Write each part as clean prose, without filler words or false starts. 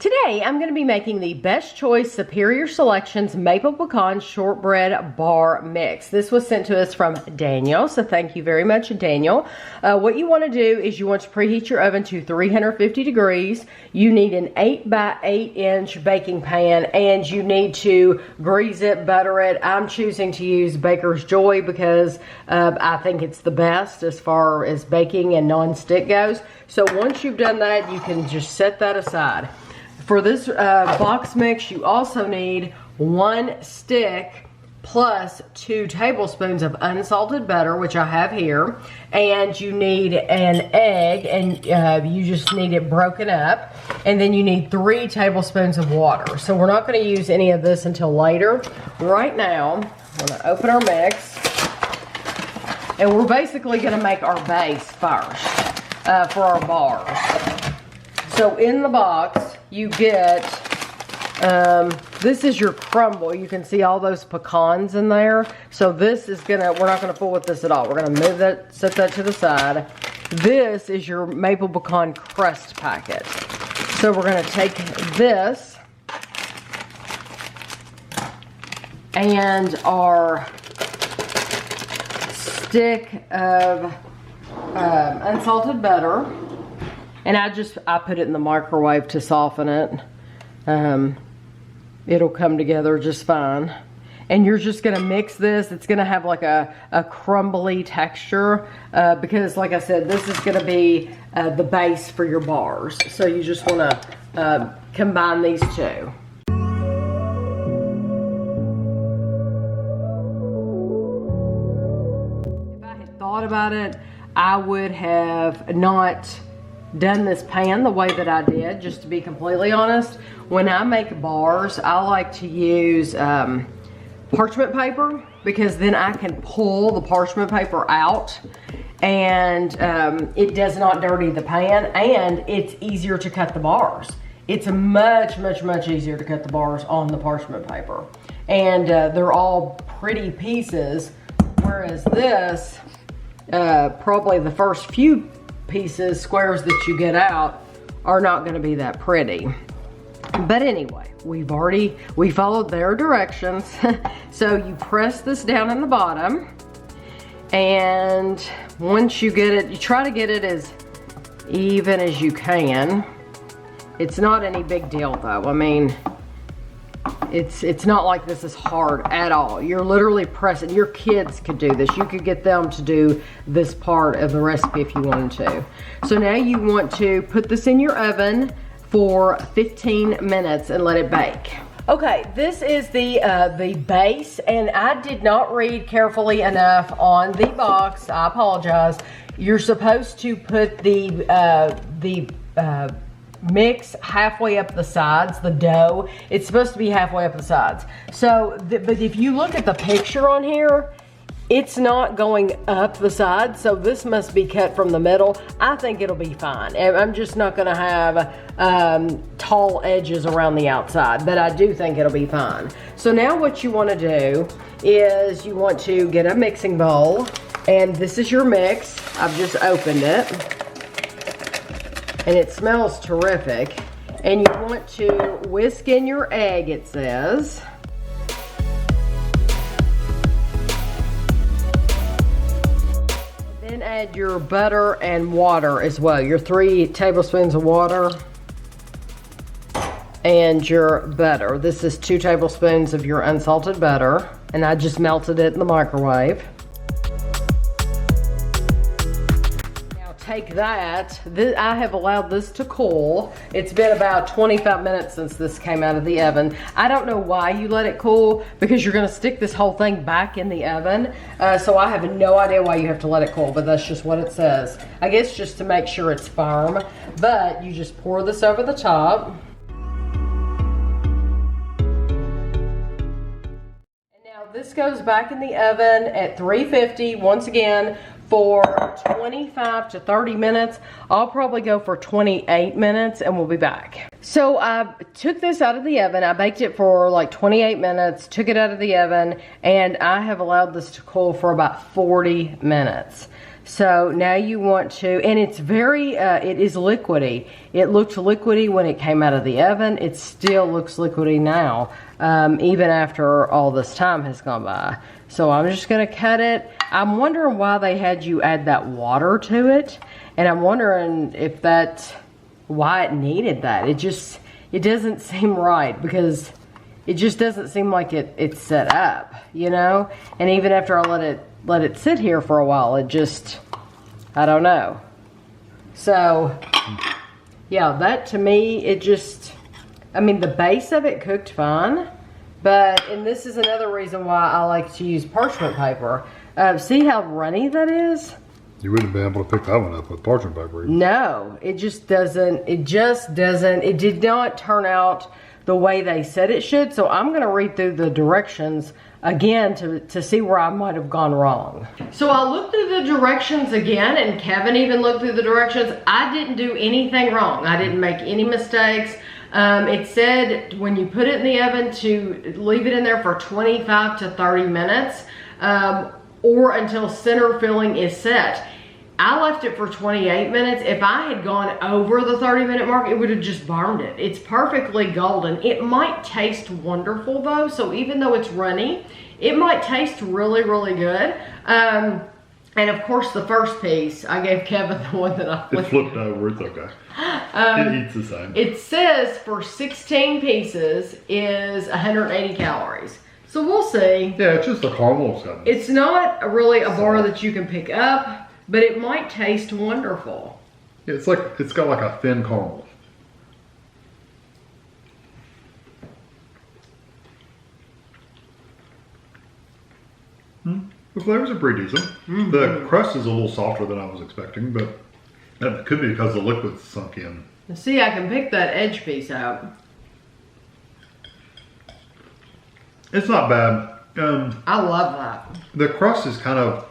Today, I'm going to be making the Best Choice Superior Selections Maple Pecan Shortbread Bar Mix. This was sent to us from Daniel, so thank you very much, Daniel. What you want to do is you want to preheat your oven to 350 degrees. You need an 8 by 8 inch baking pan, and you need to grease it, butter it. I'm choosing to use Baker's Joy because I think it's the best as far as baking and non-stick goes. So once you've done that, you can just set that aside. For this box mix, you also need 1 stick plus 2 tablespoons of unsalted butter, which I have here. And you need an egg, and you just need it broken up. And then you need 3 tablespoons of water. So we're not going to use any of this until later. Right now, I'm going to open our mix. And we're basically going to make our base first for our bars. So in the box, you get, this is your crumble. You can see all those pecans in there. So this is we're not gonna fool with this at all. We're gonna move that, set that to the side. This is your maple pecan crust packet. So we're gonna take this and our stick of unsalted butter. And I put it in the microwave to soften it. It'll come together just fine. And you're just gonna mix this. It's gonna have like a crumbly texture because like I said, this is gonna be the base for your bars. So you just wanna combine these two. If I had thought about it, I would have not done this pan the way that I did, just to be completely honest. When I make bars, I like to use parchment paper because then I can pull the parchment paper out and it does not dirty the pan, and it's easier to cut the bars. It's much easier to cut the bars on the parchment paper. And they're all pretty pieces, whereas this, probably the first few squares that you get out are not going to be that pretty. But anyway, we followed their directions. So you press this down in the bottom, and once you get it, you try to get it as even as you can. It's not any big deal though. I mean, it's not like this is hard at all. You're literally pressing. Your kids could do this. You could get them to do this part of the recipe if you wanted to. So now you want to put this in your oven for 15 minutes and let it bake. Okay, this is the base, and I did not read carefully enough on the box. I apologize. You're supposed to put the mix halfway up the sides, the dough. It's supposed to be halfway up the sides. So, but if you look at the picture on here, it's not going up the sides, so this must be cut from the middle. I think it'll be fine. I'm just not gonna have tall edges around the outside, but I do think it'll be fine. So now what you wanna do is you want to get a mixing bowl, and this is your mix. I've just opened it. And it smells terrific. And you want to whisk in your egg, it says. Then add your butter and water as well. Your 3 tablespoons of water and your butter. This is 2 tablespoons of your unsalted butter. And I just melted it in the microwave. Take that. I have allowed this to cool. It's been about 25 minutes since this came out of the oven. I don't know why you let it cool, because you're going to stick this whole thing back in the oven. So I have no idea why you have to let it cool, but that's just what it says. I guess just to make sure it's firm. But you just pour this over the top. And now this goes back in the oven at 350 once again for 25 to 30 minutes. I'll probably go for 28 minutes and we'll be back. So I took this out of the oven. I baked it for like 28 minutes, took it out of the oven, and I have allowed this to cool for about 40 minutes. So now you want to, and it's very, it is liquidy. It looked liquidy when it came out of the oven. It still looks liquidy now, even after all this time has gone by. So I'm just gonna cut it. I'm wondering why they had you add that water to it. And I'm wondering if that's why it needed that. It doesn't seem right, because it just doesn't seem like it's set up, you know? And even after I let it sit here for a while, it just, I don't know. So, yeah, that to me, it just, I mean, the base of it cooked fine, and this is another reason why I like to use parchment paper. See how runny that is? You wouldn't have been able to pick that one up with parchment paper. No, it did not turn out the way they said it should. So I'm gonna read through the directions again to see where I might have gone wrong. So I looked through the directions again, and Kevin even looked through the directions. I didn't do anything wrong. I didn't make any mistakes. It said when you put it in the oven to leave it in there for 25 to 30 minutes or until center filling is set. I left it for 28 minutes. If I had gone over the 30-minute mark, it would have just burned it. It's perfectly golden. It might taste wonderful though, so even though it's runny, it might taste really, really good. And of course, the first piece, I gave Kevin the one that I flipped. It flipped over, it's okay. It eats the same. It says for 16 pieces is 180 calories. So we'll see. Yeah, it's just the caramel stuff. It's not really a bar that you can pick up, but it might taste wonderful. Yeah, it's got like a thin caramel. The flavors are pretty decent. The crust is a little softer than I was expecting, but that could be because the liquid's sunk in. See, I can pick that edge piece out. It's not bad. I love that. The crust is kind of,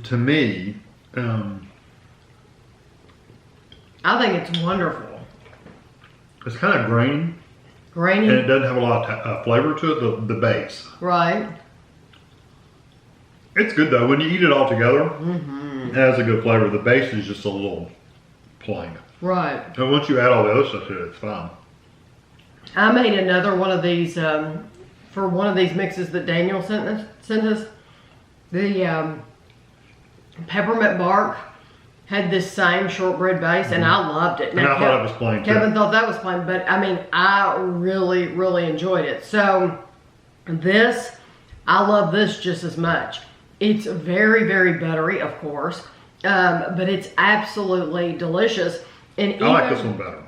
to me, I think it's wonderful. It's kind of grainy. Grainy? And it doesn't have a lot of flavor to it, the base. Right. It's good though. When you eat it all together, it has a good flavor. The base is just a little plain. Right. And once you add all the other stuff to it, it's fine. I made another one of these for one of these mixes that Daniel sent us. The peppermint bark had this same shortbread base, and I loved it. Now, and I thought it was plain too. Kevin thought that was plain, but I mean, I really, really enjoyed it. So this, I love this just as much. It's very, very buttery, of course, but it's absolutely delicious. And I like this one better.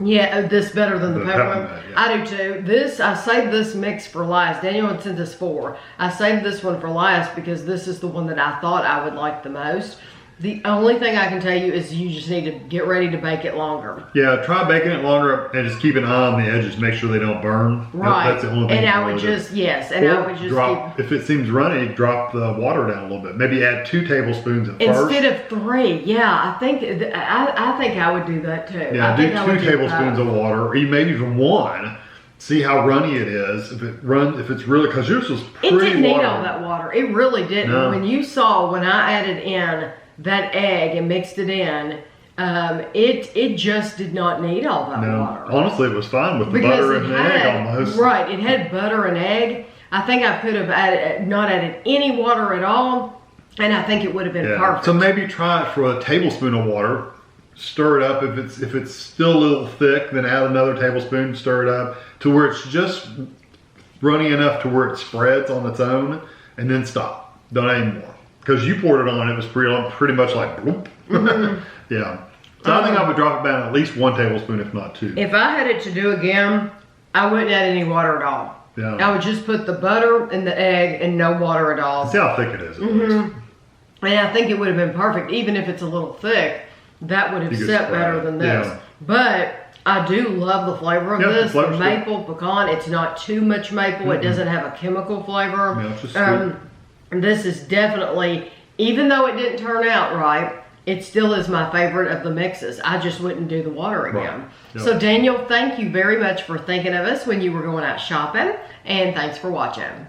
Yeah, this better than the peppermint. Yeah. I do too. I saved this mix for last. Daniel had sent us 4. I saved this one for last because this is the one that I thought I would like the most. The only thing I can tell you is you just need to get ready to bake it longer. Yeah, try baking it longer and just keep an eye on the edges, make sure they don't burn. Right. That's the only thing. And I would just, yes, and I would just drop, if it seems runny, drop the water down a little bit. Maybe add 2 tablespoons at first. Instead of 3, yeah, I think I would do that too. Yeah, do 2 tablespoons of water, or maybe even 1. See how runny it is. If it's really, because yours was pretty watery. It didn't need all that water. It really didn't. No. When you saw, when I added in that egg and mixed it in, it just did not need all that water. Honestly, it was fine with the butter and the egg almost. Right, it had butter and egg. I think I could have not added any water at all, and I think it would have been perfect. So maybe try it for a tablespoon of water. Stir it up. If it's still a little thick, then add another tablespoon. Stir it up to where it's just runny enough to where it spreads on its own, and then stop. Don't add any more. Because you poured it on, it was pretty much like bloop. Yeah. So I think I would drop it down at least 1 tablespoon, if not 2. If I had it to do again, I wouldn't add any water at all. Yeah. I would just put the butter and the egg and no water at all. See how thick it is. At least. And I think it would have been perfect. Even if it's a little thick, that would have set better than this. Yeah. But I do love the flavor of this. The maple pecan, it's not too much maple. It doesn't have a chemical flavor. Yeah, it's just sweet. This is definitely, even though it didn't turn out right, it still is my favorite of the mixes. I just wouldn't do the water again. Right. Yep. So Daniel, thank you very much for thinking of us when you were going out shopping, and thanks for watching.